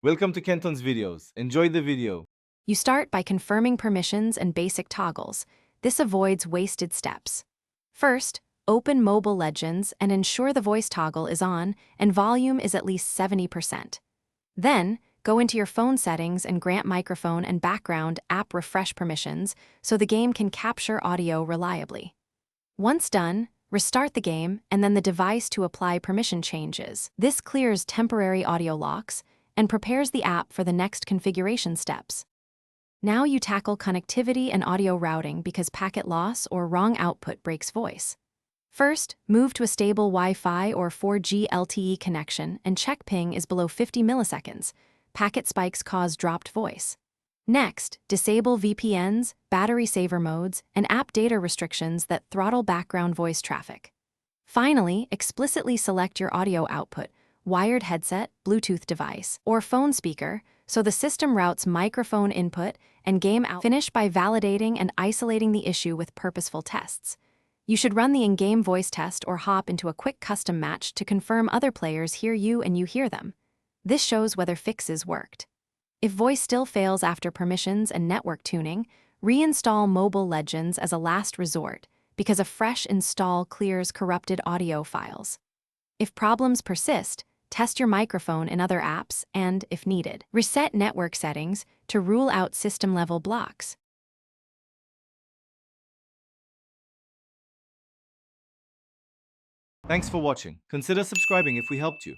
Welcome to Kenton's videos. Enjoy the video. You start by confirming permissions and basic toggles. This avoids wasted steps. First, open Mobile Legends and ensure the voice toggle is on and volume is at least 70%. Then, go into your phone settings and grant microphone and background app refresh permissions so the game can capture audio reliably. Once done, restart the game and then the device to apply permission changes. This clears temporary audio locks and prepares the app for the next configuration steps. Now you tackle connectivity and audio routing because packet loss or wrong output breaks voice. First, move to a stable Wi-Fi or 4G LTE connection and check ping is below 50 milliseconds. Packet spikes cause dropped voice. Next, disable VPNs, battery saver modes, and app data restrictions that throttle background voice traffic. Finally, explicitly select your audio output, wired headset, Bluetooth device, or phone speaker, so the system routes microphone input and game out. Finish by validating and isolating the issue with purposeful tests. You should run the in-game voice test or hop into a quick custom match to confirm other players hear you and you hear them. This shows whether fixes worked. If voice still fails after permissions and network tuning, reinstall Mobile Legends as a last resort because a fresh install clears corrupted audio files. If problems persist, test your microphone in other apps and, if needed, reset network settings to rule out system-level blocks. Thanks for watching. Consider subscribing if we helped you.